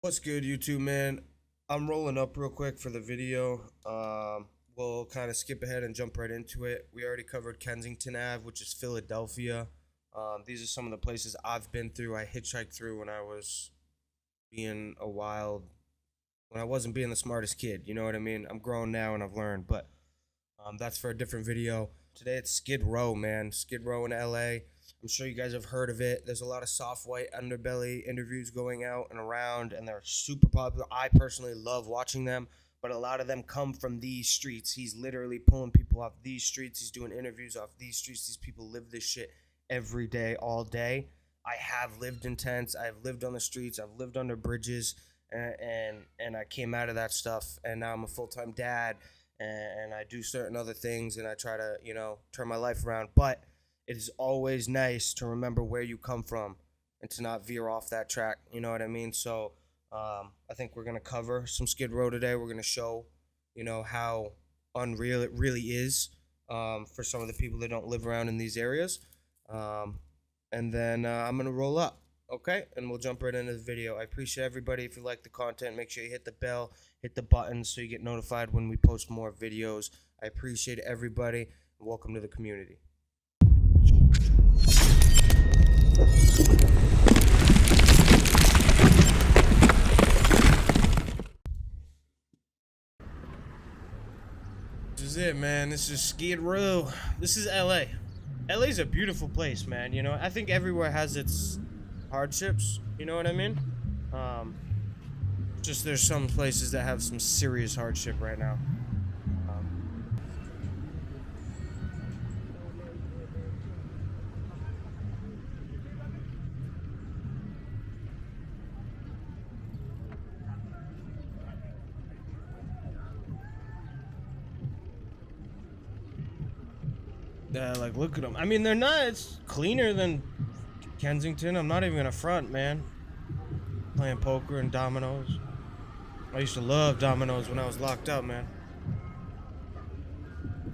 What's good, YouTube, man? I'm rolling up real quick for the video. We'll kind of skip ahead and jump right into it. We already covered Kensington Ave, which is Philadelphia. These are some of the places I've been through. I hitchhiked through when I was being a wild, when I wasn't being the smartest kid. You know what I mean? I'm grown now and I've learned, but that's for a different video. Today it's Skid Row, man. Skid Row in LA. I'm sure you guys have heard of it. There's a lot of soft white underbelly interviews going out and around, and they're super popular. I personally love watching them, but a lot of them come from these streets. He's literally pulling people off these streets. He's doing interviews off these streets. These people live this shit every day, all day. I have lived in tents. I've lived on the streets. I've lived under bridges, and I came out of that stuff, and now I'm a full-time dad, and I do certain other things, and I try to, turn my life around. But it is always nice to remember where you come from and to not veer off that track. You know what I mean? So I think we're going to cover some Skid Row today. We're going to show, how unreal it really is for some of the people that don't live around in these areas. And then I'm going to roll up. Okay, and we'll jump right into the video. I appreciate everybody. If you like the content, make sure you hit the bell, hit the button so you get notified when we post more videos. I appreciate everybody. Welcome to the community. This is it, man. This is Skid Row. This is LA. LA's a beautiful place, man. I think everywhere has its hardships. You know what I mean? Just there's some places that have some serious hardship right now. Like, look at them. I mean, they're not. It's cleaner than Kensington. I'm not even gonna front, man. Playing poker and dominoes. I used to love dominoes when I was locked up, man.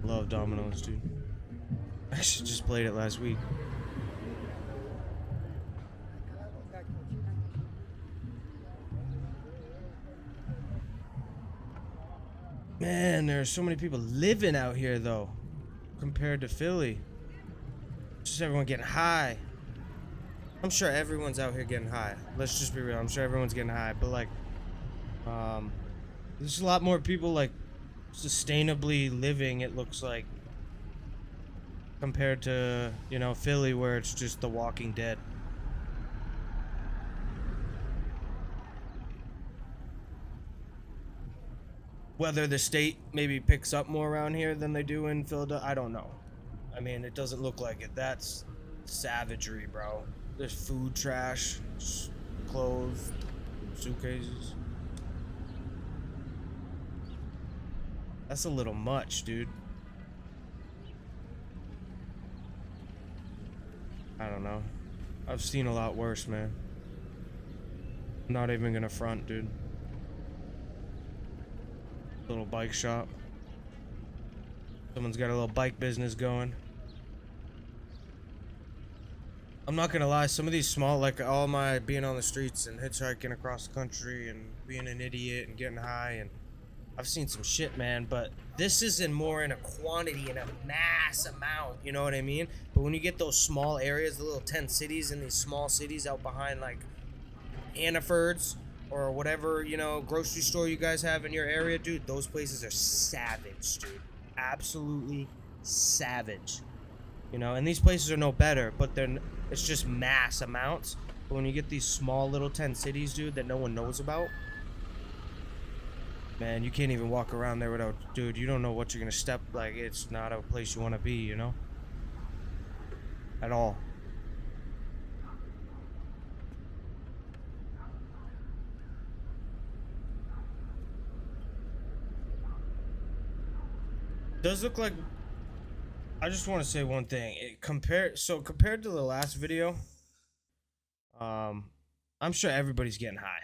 Love dominoes, dude. I actually just played it last week. Man, there are so many people living out here, though, compared to Philly. Just everyone getting high. I'm sure everyone's out here getting high. Let's just be real. I'm sure everyone's getting high, but like, there's a lot more people like sustainably living. It looks like compared to Philly, where it's just The Walking Dead. Whether the state maybe picks up more around here than they do in Philadelphia, I don't know. I mean, it doesn't look like it. That's savagery, bro. There's food trash, clothes, suitcases. That's a little much, dude. I don't know. I've seen a lot worse, man. I'm not even gonna front, dude. Little bike shop. Someone's got a little bike business going. I'm not gonna lie, some of these small, like all my being on the streets and hitchhiking across the country and being an idiot and getting high, and I've seen some shit, man, but this isn't more in a quantity, in a mass amount, you know what I mean? But when you get those small areas, the little tent cities and these small cities out behind like Hannaford's or whatever, grocery store you guys have in your area, dude, those places are savage, dude. Absolutely savage. And these places are no better, but it's just mass amounts. But when you get these small little tent cities, dude, that no one knows about, man, you can't even walk around there without, dude, you don't know what you're gonna step, like, it's not a place you want to be, at all. Does look like, I just want to say one thing. Compared to the last video, I'm sure everybody's getting high,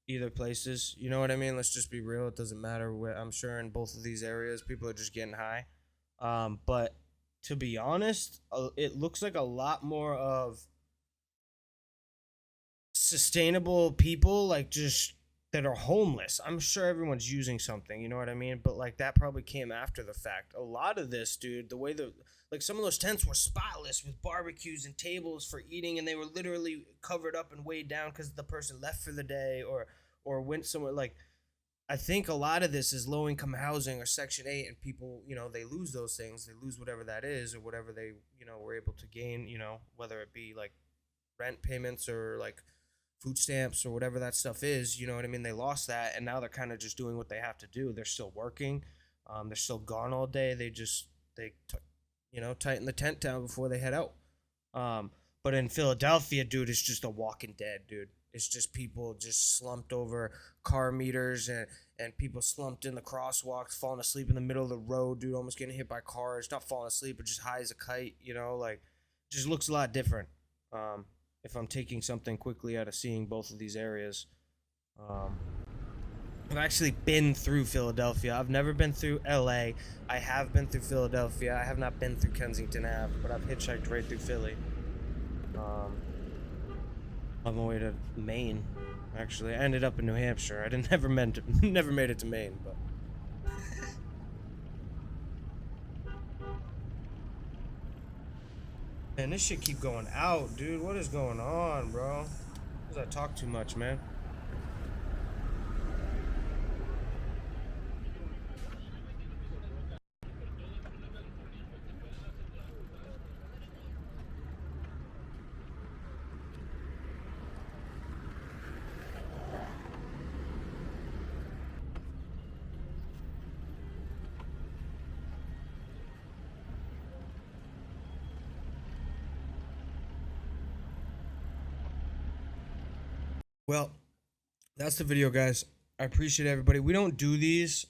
either places. You know what I mean? Let's just be real. It doesn't matter where. I'm sure in both of these areas, people are just getting high. But to be honest, it looks like a lot more of sustainable people, like just that are homeless. I'm sure everyone's using something, you know what I mean? But like that probably came after the fact. A lot of this, dude, the way the like some of those tents were spotless with barbecues and tables for eating, and they were literally covered up and weighed down because the person left for the day or went somewhere. Like I think a lot of this is low income housing or Section 8, and people, they lose those things. They lose whatever that is or whatever they, were able to gain, whether it be like rent payments or like food stamps or whatever that stuff is, you know what I mean? They lost that, and now they're kind of just doing what they have to do. They're still working. They're still gone all day. Tighten the tent down before they head out. But in Philadelphia, dude, it's just a Walking Dead, dude. It's just people just slumped over car meters and people slumped in the crosswalks, falling asleep in the middle of the road, dude, almost getting hit by cars. Not falling asleep, but just high as a kite, like just looks a lot different. If I'm taking something quickly out of seeing both of these areas. I've actually been through Philadelphia. I've never been through LA. I have been through Philadelphia. I have not been through Kensington Ave, but I've hitchhiked right through Philly. On my way to Maine, actually. I ended up in New Hampshire. I never made it to Maine, but. Man, this shit keep going out, dude. What is going on, bro? Because I talk too much, man. Well, that's the video, guys. I appreciate everybody. We don't do these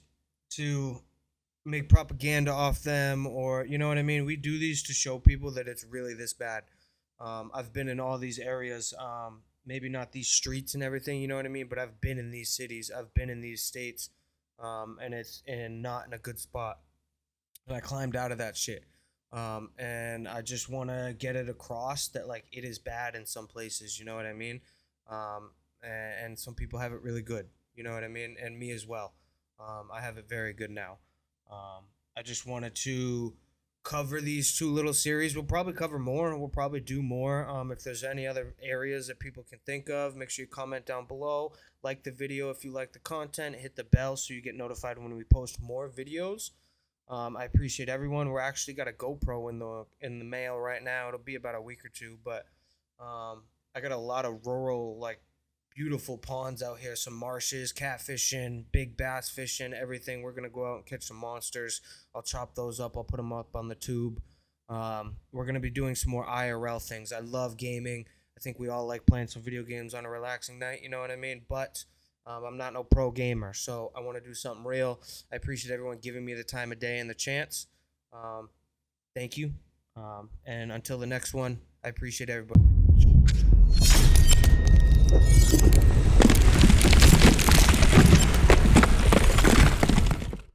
to make propaganda off them, or you know what I mean. We do these to show people that it's really this bad. I've been in all these areas, maybe not these streets and everything, you know what I mean, but I've been in these cities, I've been in these states, and it's not in a good spot. And I climbed out of that shit. And I just want to get it across that like it is bad in some places, you know what I mean. And some people have it really good, you know what I mean, and me as well. I have it very good now. I just wanted to cover these two little series. We'll probably cover more. We'll probably do more. If there's any other areas that people can think of, make sure you comment down below. Like the video if you like the content. Hit the bell so you get notified when we post more videos. I appreciate everyone. We're actually got a GoPro in the mail right now. It'll be about a week or two, but I got a lot of rural, like, beautiful ponds out here, some marshes, catfishing, big bass fishing, everything. We're gonna go out and catch some monsters. I'll chop those up. I'll put them up on the tube. We're gonna be doing some more IRL things. I love gaming. I think we all like playing some video games on a relaxing night, you know what I mean? But I'm not no pro gamer, so I want to do something real. I appreciate everyone giving me the time of day and the chance. Thank you. And until the next one, I appreciate everybody.